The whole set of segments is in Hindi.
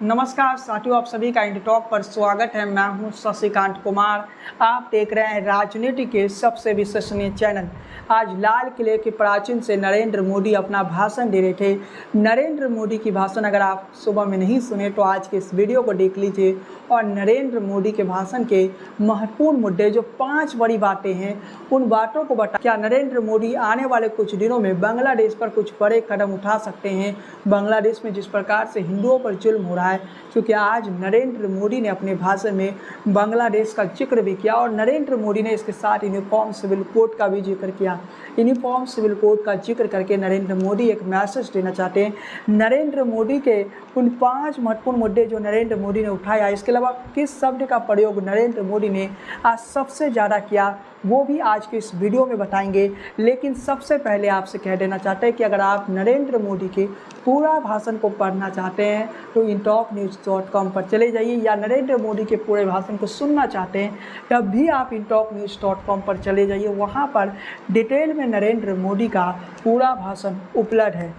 नमस्कार साथियों, आप सभी का इंडी टॉक पर स्वागत है। मैं हूं शशिकांत कुमार। आप देख रहे हैं राजनीति के सबसे विश्वसनीय चैनल। आज लाल किले के प्राचीन से नरेंद्र मोदी अपना भाषण दे रहे थे। नरेंद्र मोदी की भाषण अगर आप सुबह में नहीं सुने तो आज के इस वीडियो को देख लीजिए और नरेंद्र मोदी के भाषण के महत्वपूर्ण मुद्दे जो 5 बड़ी बातें हैं उन बातों को बता। क्या नरेंद्र मोदी आने वाले कुछ दिनों में बांग्लादेश पर कुछ बड़े कदम उठा सकते हैं? बांग्लादेश में जिस प्रकार से हिंदुओं पर जुल्म हो रहा है, क्योंकि आज नरेंद्र मोदी ने अपने भाषण में बांग्लादेश का जिक्र भी किया और नरेंद्र मोदी ने इसके साथ यूनिफॉर्म सिविल कोड का भी जिक्र किया। यूनिफॉर्म सिविल कोड का जिक्र करके नरेंद्र मोदी एक मैसेज देना चाहते हैं। नरेंद्र मोदी के उन 5 महत्वपूर्ण मुद्दे जो नरेंद्र मोदी ने उठाया, इसके अलावा किस शब्द का प्रयोग नरेंद्र मोदी ने आज सबसे ज़्यादा किया, वो भी आज के इस वीडियो में बताएंगे। लेकिन सबसे पहले आपसे कह देना चाहते हैं कि अगर आप नरेंद्र मोदी के पूरा भाषण को पढ़ना चाहते हैं तो intoknews.com पर चले जाइए, या नरेंद्र मोदी के पूरे भाषण को सुनना चाहते हैं तब भी आप intoknews.com पर चले जाइए। वहाँ पर डिटेल में नरेंद्र मोदी का पूरा भाषण उपलब्ध है।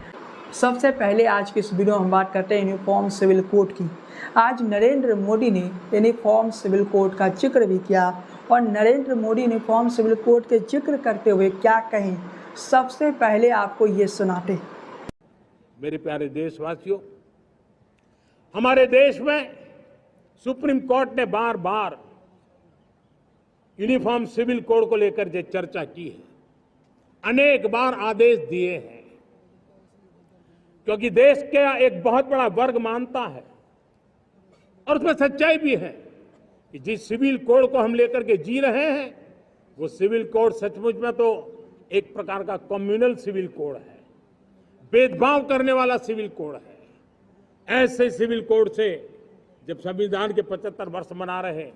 सबसे पहले आज की इस वीडियो में हम बात करते हैं यूनिफॉर्म सिविल कोड की। आज नरेंद्र मोदी ने यूनिफॉर्म सिविल कोड का जिक्र भी किया और Narendra Modi uniform civil code के जिक्र करते हुए क्या कहें, सबसे पहले आपको ये सुनाते। मेरे प्यारे देशवासियों, हमारे देश में सुप्रीम कोर्ट ने बार बार यूनिफॉर्म सिविल कोड को लेकर जो चर्चा की है, अनेक बार आदेश दिए हैं, क्योंकि देश का एक बहुत बड़ा वर्ग मानता है और उसमें सच्चाई भी है कि जिस सिविल कोड को हम लेकर के जी रहे हैं वो सिविल कोड सचमुच में तो एक प्रकार का कम्युनल सिविल कोड है, भेदभाव करने वाला सिविल कोड है। ऐसे सिविल कोड से जब संविधान के 75 वर्ष मना रहे हैं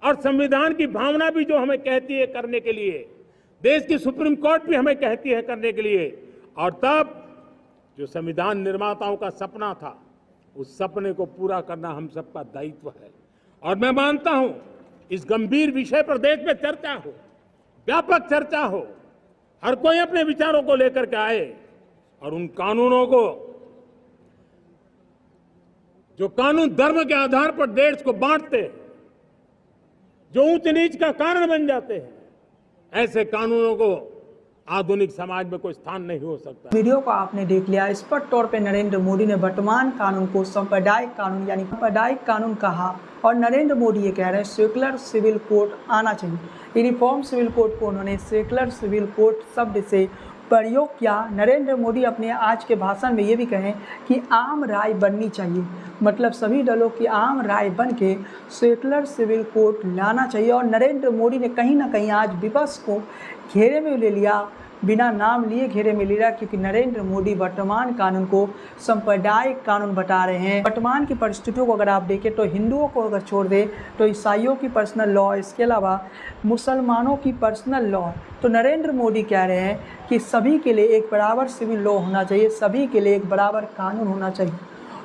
और संविधान की भावना भी जो हमें कहती है करने के लिए, देश की सुप्रीम कोर्ट भी हमें कहती है करने के लिए, और तब जो संविधान निर्माताओं का सपना था उस सपने को पूरा करना हम सबका दायित्व है। और मैं मानता हूं इस गंभीर विषय पर देश में चर्चा हो, व्यापक चर्चा हो, हर कोई अपने विचारों को लेकर के आए और उन कानूनों को जो कानून धर्म के आधार पर देश को बांटते, जो ऊंच नीच का कारण बन जाते हैं, ऐसे कानूनों को आधुनिक समाज में कोई स्थान नहीं हो सकता। वीडियो को आपने देख लिया। स्पष्ट तौर पे नरेंद्र मोदी ने वर्तमान कानून को सांप्रदायिक कानून यानी सांप्रदायिक कानून कहा और नरेंद्र मोदी ये कह रहे हैं सेकुलर सिविल कोड आना चाहिए। यूनिफॉर्म सिविल कोड को उन्होंने सेकुलर सिविल कोड शब्द से प्रयोग किया। नरेंद्र मोदी अपने आज के भाषण में ये भी कहें कि आम राय बननी चाहिए, मतलब सभी दलों की आम राय बन के सेकुलर सिविल कोड लाना चाहिए। और नरेंद्र मोदी ने कहीं ना कहीं आज विपक्ष को घेरे में ले लिया, बिना नाम लिए घेरे में ले लिया, क्योंकि नरेंद्र मोदी वर्तमान कानून को सांप्रदायिक कानून बता रहे हैं। वर्तमान की परिस्थितियों को अगर आप देखें तो हिंदुओं को अगर छोड़ दें तो ईसाइयों की पर्सनल लॉ, इसके अलावा मुसलमानों की पर्सनल लॉ, तो नरेंद्र मोदी कह रहे हैं कि सभी के लिए एक बराबर सिविल लॉ होना चाहिए, सभी के लिए एक बराबर कानून होना चाहिए।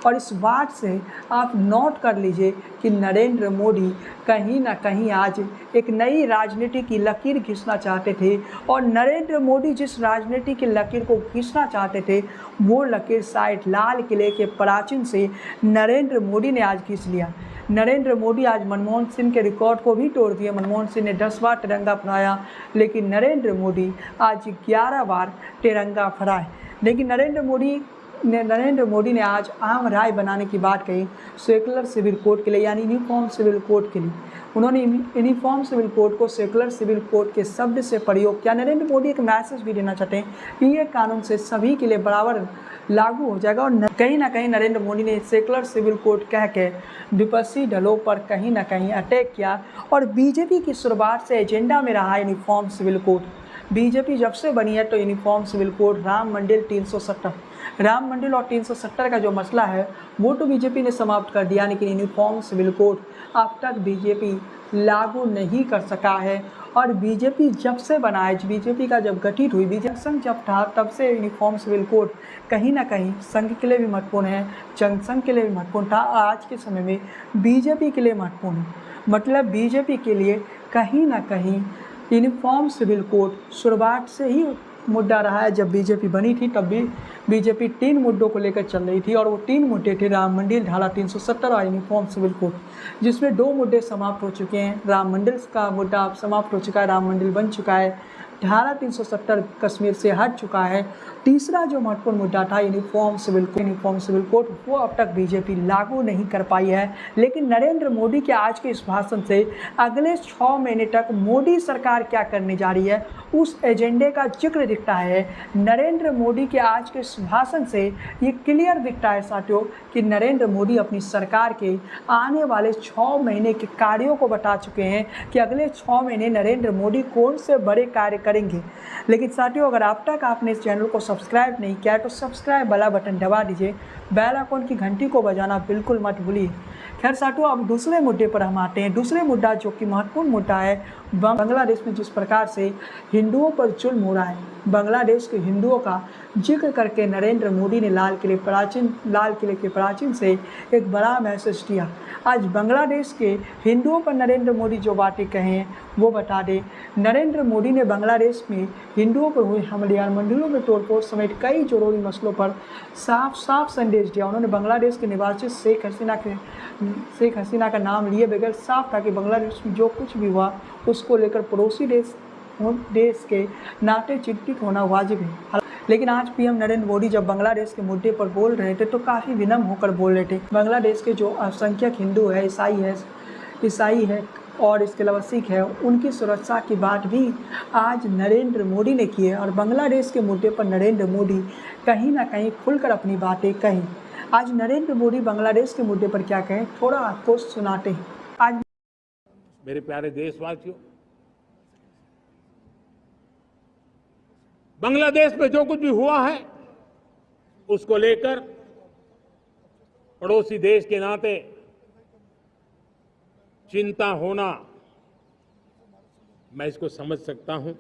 और इस बात से आप नोट कर लीजिए कि नरेंद्र मोदी कहीं ना कहीं आज एक नई राजनीति की लकीर खींचना चाहते थे और नरेंद्र मोदी जिस राजनीति की लकीर को खींचना चाहते थे वो लकीर शायद लाल किले के प्राचीन से नरेंद्र मोदी ने आज खींच लिया। नरेंद्र मोदी आज मनमोहन सिंह के रिकॉर्ड को भी तोड़ दिया। मनमोहन सिंह ने 10 बार तिरंगा फहराया, लेकिन नरेंद्र मोदी आज 11 बार तिरंगा फहराए। लेकिन नरेंद्र मोदी ने आज आम राय बनाने की बात कही सेकुलर सिविल कोड के लिए, यानी यूनिफॉर्म सिविल कोड के लिए। उन्होंने यूनिफॉर्म सिविल कोड को सेकुलर सिविल कोड के शब्द से प्रयोग किया। नरेंद्र मोदी एक मैसेज भी देना चाहते हैं कि ये कानून से सभी के लिए बराबर लागू हो जाएगा। और कहीं ना कहीं नरेंद्र मोदी ने सेकुलर सिविल कोड कह के विपक्षी दलों पर कहीं ना कहीं अटैक किया। और बीजेपी की शुरुआत से एजेंडा में रहा यूनिफॉर्म सिविल कोड। बीजेपी जब से बनी है तो यूनिफॉर्म सिविल कोड, राम मंदिर 370 का जो मसला है वो तो बीजेपी ने समाप्त कर दिया, लेकिन यूनिफॉर्म सिविल कोड अब तक बीजेपी लागू नहीं कर सका है। और बीजेपी जब से बना है, बीजेपी का जब गठित हुई, बीजेपी संघ जब था, तब से यूनिफॉर्म सिविल कोड कहीं ना कहीं संघ के लिए भी महत्वपूर्ण है, जनसंघ के लिए भी महत्वपूर्ण था, आज के समय में बीजेपी के लिए महत्वपूर्ण है। मतलब बीजेपी के लिए कहीं ना कहीं यूनिफॉर्म सिविल कोड शुरुआत से ही मुद्दा रहा है। जब बीजेपी बनी थी तब भी बीजेपी 3 मुद्दों को लेकर चल रही थी और वो 3 मुद्दे थे राम मंदिर, धारा 370 और यूनिफॉर्म सिविल कोड, जिसमें 2 मुद्दे समाप्त हो चुके हैं। राम मंदिर का मुद्दा अब समाप्त हो चुका है, राम मंदिर बन चुका है, धारा 370 कश्मीर से हट चुका है। तीसरा जो महत्वपूर्ण मुद्दा था यूनिफॉर्म सिविल कोड, वो अब तक बीजेपी लागू नहीं कर पाई है। लेकिन नरेंद्र मोदी के आज के इस भाषण से अगले 6 महीने तक मोदी सरकार क्या करने जा रही है उस एजेंडे का जिक्र दिखता है। नरेंद्र मोदी के आज के इस भाषण से ये क्लियर दिखता है साथियों कि नरेंद्र मोदी अपनी सरकार के आने वाले 6 महीने के कार्यों को बता चुके हैं कि अगले 6 महीने नरेंद्र मोदी कौन से बड़े कार्य करेंगे। लेकिन साथियों, अगर अब तक आपने इस चैनल को सब्सक्राइब नहीं किया तो सब्सक्राइब वाला बटन दबा दीजिए, बेल आइकन की घंटी को बजाना बिल्कुल मत भूलिए। खैर साथियों, अब दूसरे मुद्दे पर हम आते हैं। दूसरे मुद्दा जो कि महत्वपूर्ण मुद्दा है, बांग्लादेश में जिस प्रकार से हिंदुओं पर जुल्म हो रहा है, बांग्लादेश के हिंदुओं का जिक्र करके नरेंद्र मोदी ने लाल किले के प्राचीन से एक बड़ा मैसेज दिया। आज बांग्लादेश के हिंदुओं पर नरेंद्र मोदी जो बातें कहें वो बता दें। नरेंद्र मोदी ने बांग्लादेश में हिंदुओं पर हुए हमले और मंदिरों में तोड़फोड़ समेत कई जरूरी मसलों पर साफ संदेश दिया। उन्होंने बांग्लादेश के निवासी शेख हसीना का नाम लिए बगैर साफ कहा कि बांग्लादेश में जो कुछ भी हुआ उसको लेकर पड़ोसी देश के नाते चिंतित होना वाजिब है। लेकिन आज पीएम नरेंद्र मोदी जब बांग्लादेश के मुद्दे पर बोल रहे थे तो काफ़ी विनम्र होकर बोल रहे थे। बांग्लादेश के जो अल्पसंख्यक हिंदू है, ईसाई है और इसके अलावा सिख है, उनकी सुरक्षा की बात भी आज नरेंद्र मोदी ने की है। और बांग्लादेश के मुद्दे पर नरेंद्र मोदी कहीं ना कहीं खुलकर अपनी बातें कही। आज नरेंद्र मोदी बांग्लादेश के मुद्दे पर क्या कहें, थोड़ा आपको सुनाते हैं। आज मेरे प्यारे देशवासियों, बांग्लादेश में जो कुछ भी हुआ है उसको लेकर पड़ोसी देश के नाते चिंता होना, मैं इसको समझ सकता हूं।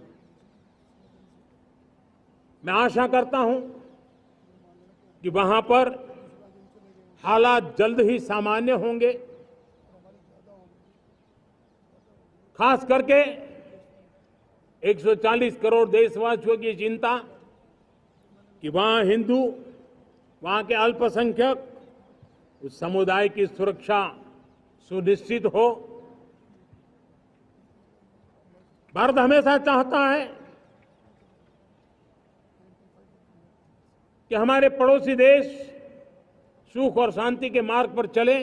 मैं आशा करता हूं कि वहां पर हालात जल्द ही सामान्य होंगे। खास करके 140 करोड़ देशवासियों की चिंता कि वहां हिंदू, वहां के अल्पसंख्यक, उस समुदाय की सुरक्षा सुनिश्चित हो। भारत हमेशा चाहता है कि हमारे पड़ोसी देश सुख और शांति के मार्ग पर चले।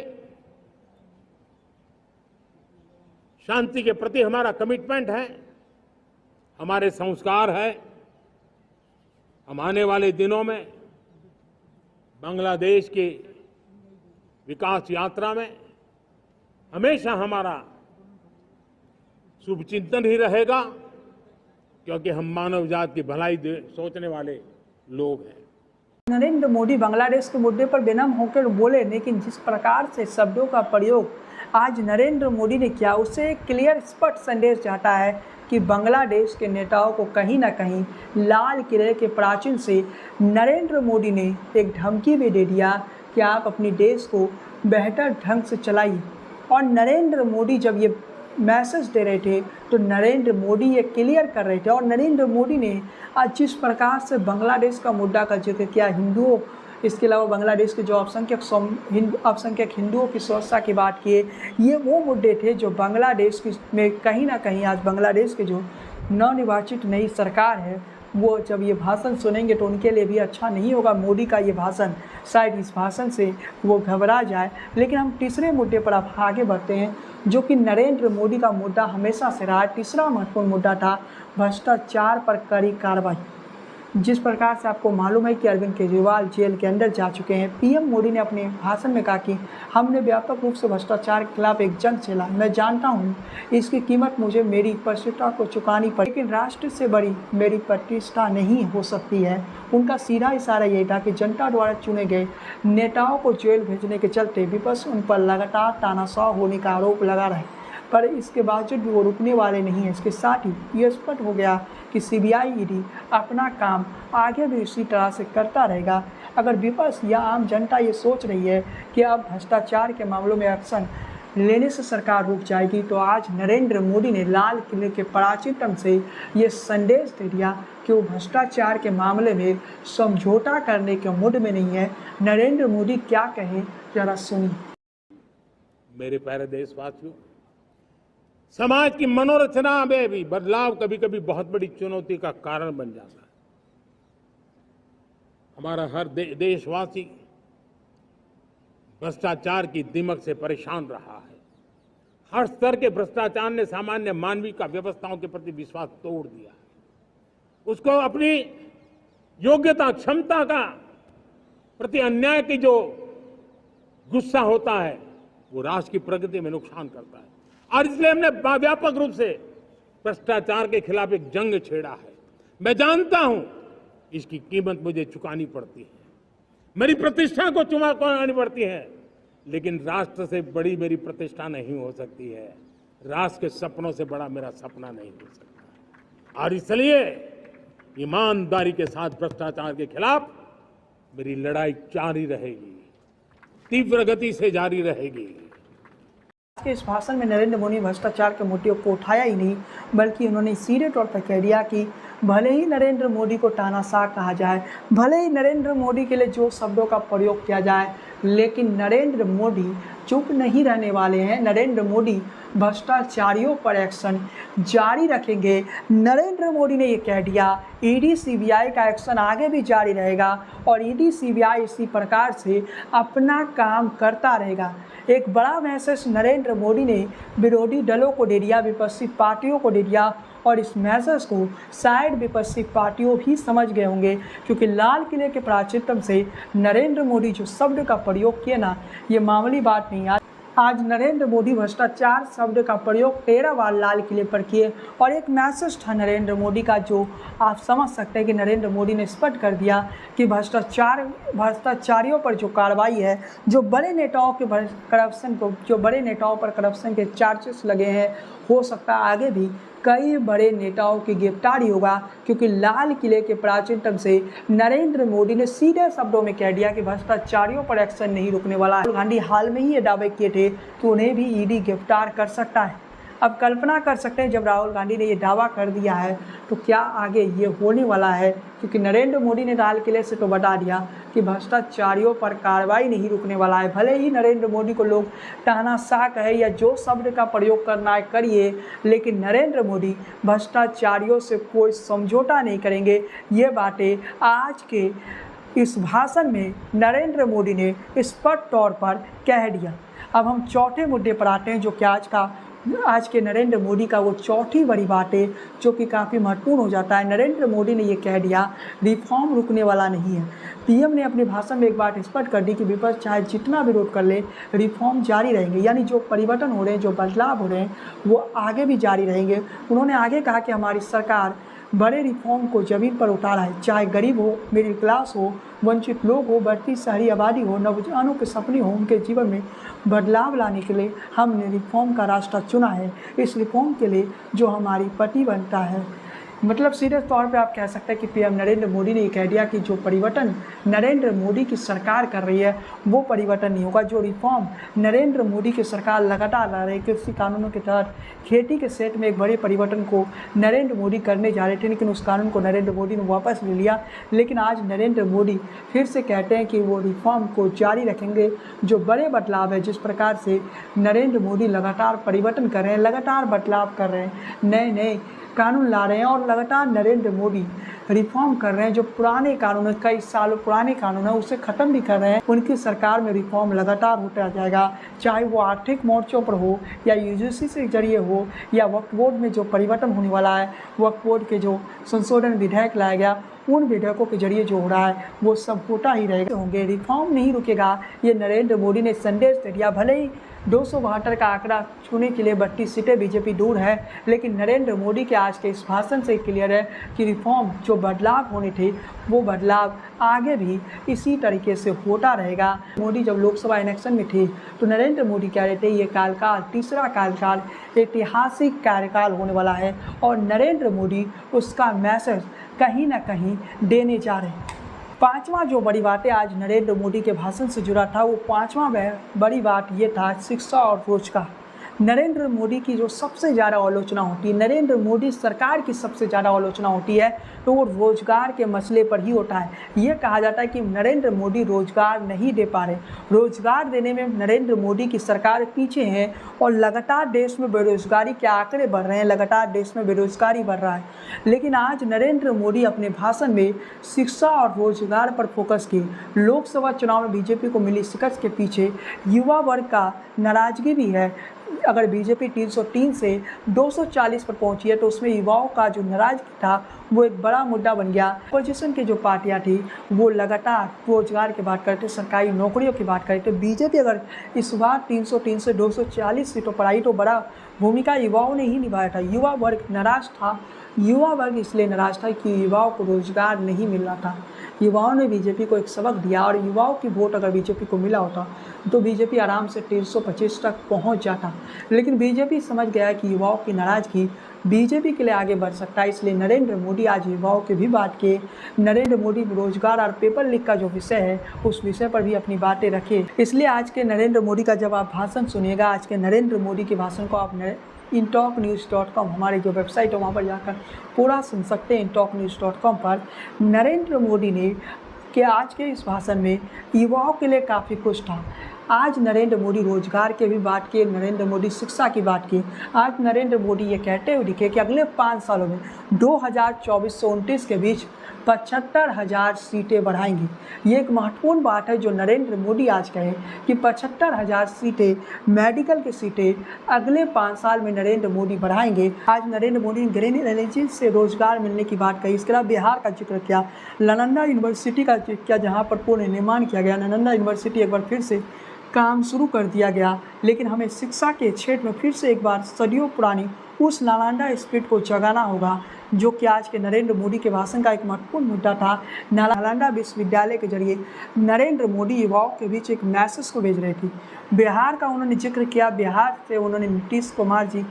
शांति के प्रति हमारा कमिटमेंट है, हमारे संस्कार है। हम आने वाले दिनों में बांग्लादेश की विकास यात्रा में हमेशा हमारा शुभचिंतन ही रहेगा, क्योंकि हम मानव जाति की भलाई सोचने वाले लोग हैं। नरेंद्र मोदी बांग्लादेश के मुद्दे पर बेनम होकर बोले, लेकिन जिस प्रकार से शब्दों का प्रयोग आज नरेंद्र मोदी ने किया उससे एक क्लियर स्पष्ट संदेश जाता है कि बांग्लादेश के नेताओं को कहीं ना कहीं लाल किले के प्राचीन से नरेंद्र मोदी ने एक धमकी भी दे दिया कि आप अपने देश को बेहतर ढंग से चलाइए। और नरेंद्र मोदी जब ये मैसेज दे रहे थे तो नरेंद्र मोदी ये क्लियर कर रहे थे। और नरेंद्र मोदी ने आज जिस प्रकार से बांग्लादेश का मुद्दा का जिक्र किया, हिंदुओं, इसके अलावा बांग्लादेश के जो अल्पसंख्यक हिंदुओं की सुरक्षा की बात किए, ये वो मुद्दे थे जो बांग्लादेश में कहीं ना कहीं आज बांग्लादेश के जो नवनिर्वाचित नई सरकार है वो जब ये भाषण सुनेंगे तो उनके लिए भी अच्छा नहीं होगा। मोदी का ये भाषण, शायद इस भाषण से वो घबरा जाए। लेकिन हम तीसरे मुद्दे पर आप आगे बढ़ते हैं, जो कि नरेंद्र मोदी का मुद्दा हमेशा से रहा। तीसरा महत्वपूर्ण मुद्दा था भ्रष्टाचार पर कड़ी कार्रवाई। जिस प्रकार से आपको मालूम है कि अरविंद केजरीवाल जेल के अंदर जा चुके हैं, पीएम मोदी ने अपने भाषण में कहा कि हमने व्यापक रूप से भ्रष्टाचार के खिलाफ एक जंग छेड़ा। मैं जानता हूं इसकी कीमत मुझे मेरी प्रतिष्ठा को चुकानी पड़ी, लेकिन राष्ट्र से बड़ी मेरी प्रतिष्ठा नहीं हो सकती है। उनका सीधा इशारा यही था कि जनता द्वारा चुने गए नेताओं को जेल भेजने के चलते विपक्ष उन पर लगातार तानाशाह होने का आरोप लगा रहे, पर इसके बावजूद भी वो रुकने वाले नहीं हैं। इसके साथ ही ये स्पष्ट हो गया कि सीबीआई, ईडी अपना काम आगे भी इसी तरह से करता रहेगा। अगर विपक्ष या आम जनता ये सोच रही है कि अब भ्रष्टाचार के मामलों में एक्शन लेने से सरकार रुक जाएगी, तो आज नरेंद्र मोदी ने लाल किले के प्राचीनतम से ये संदेश दे दिया कि वो भ्रष्टाचार के मामले में समझौता करने के मूड में नहीं है। नरेंद्र मोदी क्या कहे जरा सुनिए। मेरे प्यारे देशवासियों, समाज की मनोरचना में भी बदलाव कभी कभी बहुत बड़ी चुनौती का कारण बन जाता है। हमारा हर देशवासी भ्रष्टाचार की दिमक से परेशान रहा है। हर स्तर के भ्रष्टाचार ने सामान्य मानवीय का व्यवस्थाओं के प्रति विश्वास तोड़ दिया है। उसको अपनी योग्यता क्षमता का प्रति अन्याय की जो गुस्सा होता है वो राष्ट्र की प्रगति में नुकसान करता है। और इसलिए हमने व्यापक रूप से भ्रष्टाचार के खिलाफ एक जंग छेड़ा है। मैं जानता हूं इसकी कीमत मुझे चुकानी पड़ती है, मेरी प्रतिष्ठा को चुकानी पड़ती है, लेकिन राष्ट्र से बड़ी मेरी प्रतिष्ठा नहीं हो सकती है। राष्ट्र के सपनों से बड़ा मेरा सपना नहीं हो सकता। और इसलिए ईमानदारी के साथ भ्रष्टाचार के खिलाफ मेरी लड़ाई जारी रहेगी, तीव्र गति से जारी रहेगी। के इस भाषण में नरेंद्र मोदी भ्रष्टाचार के मुद्दे को उठाया ही नहीं, बल्कि उन्होंने सीधे तौर पर कह दिया कि भले ही नरेंद्र मोदी को तानाशाह कहा जाए, भले ही नरेंद्र मोदी के लिए जो शब्दों का प्रयोग किया जाए, लेकिन नरेंद्र मोदी चुप नहीं रहने वाले हैं। नरेंद्र मोदी भ्रष्टाचारियों पर एक्शन जारी रखेंगे। नरेंद्र मोदी ने ये कह दिया ईडी सीबीआई का एक्शन आगे भी जारी रहेगा और ईडी सीबीआई इसी प्रकार से अपना काम करता रहेगा। एक बड़ा मैसेज नरेंद्र मोदी ने विरोधी दलों को दे दिया, विपक्षी पार्टियों को दे दिया, और इस मैसेज को शायद विपक्षी पार्टियों भी समझ गए होंगे, क्योंकि लाल किले के प्राचीनतम से नरेंद्र मोदी जो शब्द का प्रयोग किए ना, ये मामूली बात नहीं। आज नरेंद्र मोदी भ्रष्टाचार शब्द का प्रयोग 13 बार लाल किले पर किए, और एक मैसेज था नरेंद्र मोदी का जो आप समझ सकते हैं कि नरेंद्र मोदी ने स्पष्ट कर दिया कि भ्रष्टाचारियों पर जो कार्रवाई है, जो बड़े नेताओं के बड़े नेताओं पर करप्शन के चार्जेस लगे हैं, हो सकता है आगे भी कई बड़े नेताओं की गिरफ्तारी होगा, क्योंकि लाल किले के प्राचीनतम से नरेंद्र मोदी ने सीधे शब्दों में कह दिया कि भ्रष्टाचारियों पर एक्शन नहीं रुकने वाला है। राहुल गांधी हाल में ही ये दावे किए थे कि उन्हें भी ईडी गिरफ्तार कर सकता है। अब कल्पना कर सकते हैं जब राहुल गांधी ने ये दावा कर दिया है तो क्या आगे ये होने वाला है, क्योंकि नरेंद्र मोदी ने लाल किले से तो बता दिया कि भ्रष्टाचारियों पर कार्रवाई नहीं रुकने वाला है। भले ही नरेंद्र मोदी को लोग तानाशाह कहे या जो शब्द का प्रयोग करना है करिए, लेकिन नरेंद्र मोदी भ्रष्टाचारियों से कोई समझौता नहीं करेंगे। ये बातें आज के इस भाषण में नरेंद्र मोदी ने स्पष्ट तौर पर कह दिया। अब हम चौथे मुद्दे पर आते हैं, जो कि आज के नरेंद्र मोदी का वो चौथी बड़ी बात है जो कि काफ़ी महत्वपूर्ण हो जाता है। नरेंद्र मोदी ने ये कह दिया रिफॉर्म रुकने वाला नहीं है। पीएम ने अपने भाषण में एक बात स्पष्ट कर दी कि विपक्ष चाहे जितना विरोध कर ले, रिफॉर्म जारी रहेंगे, यानी जो परिवर्तन हो रहे हैं, जो बदलाव हो रहे हैं, वो आगे भी जारी रहेंगे। उन्होंने आगे कहा कि हमारी सरकार बड़े रिफॉर्म को ज़मीन पर उतारा है, चाहे गरीब हो, मिडिल क्लास हो, वंचित लोग हो, बढ़ती शहरी आबादी हो, नौजवानों के सपने हो, उनके जीवन में बदलाव लाने के लिए हमने रिफॉर्म का रास्ता चुना है। इस रिफॉर्म के लिए जो हमारी प्रतिबद्धता है, मतलब सीधे तौर पे आप कह सकते हैं कि पीएम नरेंद्र मोदी ने ये कह दिया कि जो परिवर्तन नरेंद्र मोदी की सरकार कर रही है वो परिवर्तन नहीं होगा। जो रिफॉर्म नरेंद्र मोदी की सरकार लगातार ला रही है, कृषि कानूनों के तहत खेती के सेट में एक बड़े परिवर्तन को नरेंद्र मोदी करने जा रहे थे, लेकिन उस कानून को नरेंद्र मोदी ने वापस ले लिया। लेकिन आज नरेंद्र मोदी फिर से कहते हैं कि वो रिफॉर्म को जारी रखेंगे। जो बड़े बदलाव है, जिस प्रकार से नरेंद्र मोदी लगातार परिवर्तन कर रहे हैं, लगातार बदलाव कर रहे हैं, नए नए कानून ला रहे हैं और लगातार नरेंद्र मोदी रिफॉर्म कर रहे हैं। जो पुराने कानून है, कई सालों पुराने कानून है, उसे ख़त्म भी कर रहे हैं। उनकी सरकार में रिफॉर्म लगातार होता जाएगा, चाहे वो आर्थिक मोर्चों पर हो या यूजीसी से जरिए हो या वक्फ बोर्ड में जो परिवर्तन होने वाला है, वक्फ बोर्ड के जो संशोधन विधेयक लाया गया, उन विधेयकों के जरिए जो हो रहा है वो सब होता ही रहेगा, होंगे, रिफॉर्म नहीं रुकेगा। ये नरेंद्र मोदी ने संदेश दे दिया। भले ही 272 का आंकड़ा छूने के लिए 32 सीटें बीजेपी दूर है, लेकिन नरेंद्र मोदी के आज के इस भाषण से क्लियर है कि रिफॉर्म जो बदलाव होने थे वो बदलाव आगे भी इसी तरीके से होता रहेगा। मोदी जब लोकसभा इलेक्शन में थे तो नरेंद्र मोदी कह रहे थे ये कार्यकाल, तीसरा कार्यकाल ऐतिहासिक कार्यकाल होने वाला है, और नरेंद्र मोदी उसका मैसेज कहीं ना कहीं देने जा रहे हैं। पांचवा जो बड़ी बात है आज नरेंद्र मोदी के भाषण से जुड़ा था, वो पांचवा बड़ी बात ये था शिक्षा और रोजगार। नरेंद्र मोदी की जो सबसे ज़्यादा आलोचना होती है, नरेंद्र मोदी सरकार की सबसे ज़्यादा आलोचना होती है, तो वो रोजगार के मसले पर ही होता है। ये कहा जाता है कि नरेंद्र मोदी रोजगार नहीं दे पा रहे, रोजगार देने में नरेंद्र मोदी की सरकार पीछे है और लगातार देश में बेरोजगारी के आंकड़े बढ़ रहे हैं, लगातार देश में बेरोजगारी बढ़ रहा है। लेकिन आज नरेंद्र मोदी अपने भाषण में शिक्षा और रोजगार पर फोकस किए। लोकसभा चुनाव में बीजेपी को मिली शिकस्त के पीछे युवा वर्ग का नाराजगी भी है। अगर बीजेपी 303 से 240 पर पहुंची है तो उसमें युवाओं का जो नाराजगी था वो एक बड़ा मुद्दा बन गया। अपोजिशन की जो पार्टियां थी वो लगातार रोजगार की बात करते, सरकारी नौकरियों की बात करते। बीजेपी अगर इस बार 303 से 240 सीटों पर आई तो बड़ा भूमिका युवाओं ने ही निभाया था। युवा वर्ग नाराज था, युवा वर्ग इसलिए नाराज था कि युवाओं को रोजगार नहीं मिल रहा था। युवाओं ने बीजेपी को एक सबक दिया और युवाओं की वोट अगर बीजेपी को मिला होता तो बीजेपी आराम से 325 तक पहुंच जाता। लेकिन बीजेपी समझ गया कि युवाओं की नाराजगी बीजेपी के लिए आगे बढ़ सकता है, इसलिए नरेंद्र मोदी आज युवाओं की भी बात किए। नरेंद्र मोदी रोजगार और पेपर लीक का जो विषय है उस विषय पर भी अपनी बातें रखे। इसलिए आज के नरेंद्र मोदी का जब आप भाषण सुनिएगा, आज के नरेंद्र मोदी के भाषण को आप intalknews.com हमारी जो वेबसाइट है वहाँ पर जाकर पूरा सुन सकते हैं। intalknews.com पर नरेंद्र मोदी ने कि आज के इस भाषण में युवाओं के लिए काफ़ी कुछ था। आज नरेंद्र मोदी रोजगार की भी बात की, नरेंद्र मोदी शिक्षा की बात की। आज नरेंद्र मोदी ये कहते हुए दिखे कि अगले 5 सालों में 2024 से 29 के बीच 75,000 सीटें बढ़ाएंगी। ये एक महत्वपूर्ण बात है जो नरेंद्र मोदी आज कहे कि 75,000 सीटें, मेडिकल की सीटें अगले 5 साल में नरेंद्र मोदी बढ़ाएंगे। आज नरेंद्र मोदी ने ग्रीन एनर्जी से रोजगार मिलने की बात कही। इसके अलावा बिहार का जिक्र किया, नालंदा यूनिवर्सिटी का जिक्र किया जहाँ पर पूर्ण निर्माण किया गया। नालंदा यूनिवर्सिटी एक बार फिर से काम शुरू कर दिया गया, लेकिन हमें शिक्षा के क्षेत्र में फिर से एक बार सदियों पुरानी उस नालंदा स्पिरिट को जगाना होगा जो कि आज के नरेंद्र मोदी के भाषण का एक महत्वपूर्ण मुद्दा था। नालंदा विश्वविद्यालय के जरिए नरेंद्र मोदी युवाओं के बीच एक मैसेज को भेज रहे थे। बिहार का उन्होंने जिक्र किया, बिहार से उन्होंने नीतीश कुमार जी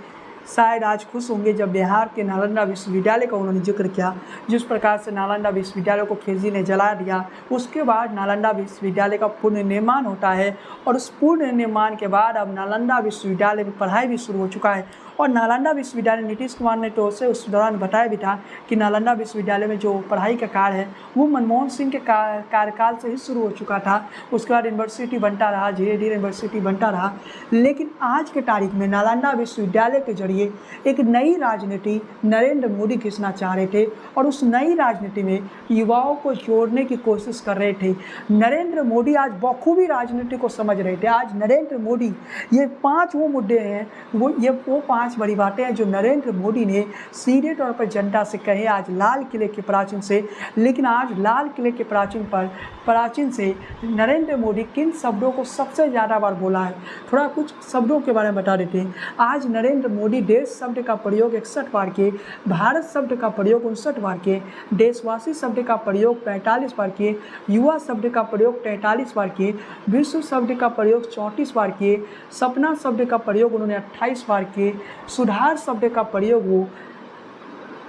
शायद आज खुश होंगे जब बिहार के नालंदा विश्वविद्यालय का उन्होंने जिक्र किया। जिस प्रकार से नालंदा विश्वविद्यालय को खिलजी ने जला दिया, उसके बाद नालंदा विश्वविद्यालय का पुनर्निर्माण होता है और उस पुनर्निर्माण के बाद अब नालंदा विश्वविद्यालय में पढ़ाई भी शुरू हो चुका है। और नालंदा विश्वविद्यालय नीतीश कुमार ने तो उस दौरान बताया भी था कि नालंदा विश्वविद्यालय में जो पढ़ाई का कार्य है वो मनमोहन सिंह के कार्यकाल से ही शुरू हो चुका था। उसके बाद यूनिवर्सिटी बनता रहा, धीरे धीरे यूनिवर्सिटी बनता रहा। लेकिन आज के तारीख में नालंदा विश्वविद्यालय के जरिए एक नई राजनीति नरेंद्र मोदी खींचना चाह रहे थे और उस नई राजनीति में युवाओं को जोड़ने की कोशिश कर रहे थे। नरेंद्र मोदी आज बखूबी राजनीति को समझ रहे थे। आज नरेंद्र मोदी ये 5 वो मुद्दे हैं, वो 5 बड़ी बातें हैं जो नरेंद्र मोदी ने सीधे तौर पर जनता से कहे आज लाल किले के प्राचीन से। लेकिन आज लाल किले के प्राचीन से नरेंद्र मोदी किन शब्दों को सबसे ज़्यादा बार बोला है, थोड़ा कुछ शब्दों के बारे में बता देते हैं। आज नरेंद्र मोदी देश शब्द का प्रयोग 61 बार किए, भारत शब्द का प्रयोग 59 बार किए, देशवासी शब्द का प्रयोग 45 बार किए, युवा शब्द का प्रयोग 43 बार किए, विश्व शब्द का प्रयोग 34 बार किए, सपना शब्द का प्रयोग उन्होंने 28 बार किए, सुधार शब्द का प्रयोग वो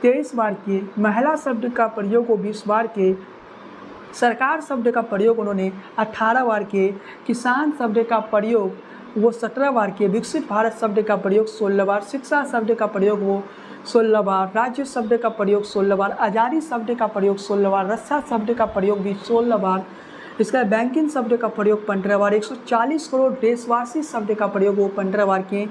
23 बार किए, महिला शब्द का प्रयोग वो 20 बार किए, सरकार शब्द का प्रयोग उन्होंने 18 बार किए, किसान शब्द का प्रयोग वो 17 बार किए, विकसित भारत शब्द का प्रयोग 16 बार, शिक्षा शब्द का प्रयोग वो 16 बार, राज्य शब्द का प्रयोग 16 बार, आज़ादी शब्द का प्रयोग 16 बार, रक्षा शब्द का प्रयोग भी 16 बार, इसका बैंकिंग शब्द का प्रयोग 15 बार, 140 करोड़ देशवासी शब्द का प्रयोग वो 15 बार किए,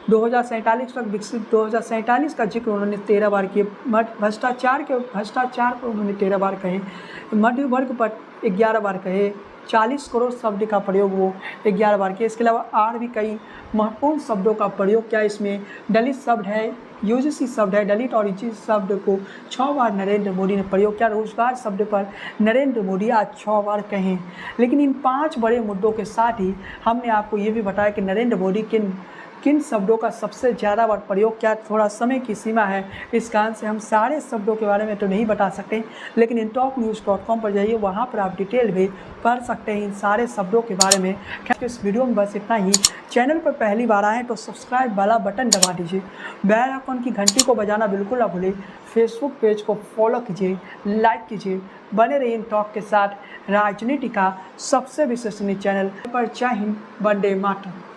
2047 तक विकसित 2047 का जिक्र उन्होंने 13 बार किए, भ्रष्टाचार को उन्होंने 13 बार कहे, मध्य वर्ग पर 11 बार कहे, 40 करोड़ शब्द का प्रयोग वो 11 बार किए। इसके अलावा और भी कई महत्वपूर्ण शब्दों का प्रयोग किया। इसमें दलित शब्द है, यूजीसी शब्द है, दलित और इसी शब्द को 6 बार नरेंद्र मोदी ने प्रयोग किया। रोजगार शब्द पर नरेंद्र मोदी आज 6 बार कहें। लेकिन इन 5 बड़े मुद्दों के साथ ही हमने आपको ये भी बताया कि नरेंद्र मोदी किन किन शब्दों का सबसे ज़्यादा बार प्रयोग किया, थोड़ा समय की सीमा है, इस कारण से हम सारे शब्दों के बारे में तो नहीं बता सकते, लेकिन intopnews.com पर जाइए, वहाँ पर आप डिटेल भी पढ़ सकते हैं इन सारे शब्दों के बारे में। खैर इस वीडियो में बस इतना ही। चैनल पर पहली बार आएँ तो सब्सक्राइब वाला बटन दबा दीजिए, बेल आइकन की घंटी को बजाना बिल्कुल ना भूलें, फेसबुक पेज को फॉलो कीजिए, लाइक कीजिए, बने रहिए इन टॉक के साथ, राजनीति का सबसे विश्वसनीय चैनल पर। जय हिंद, वंदे मातरम।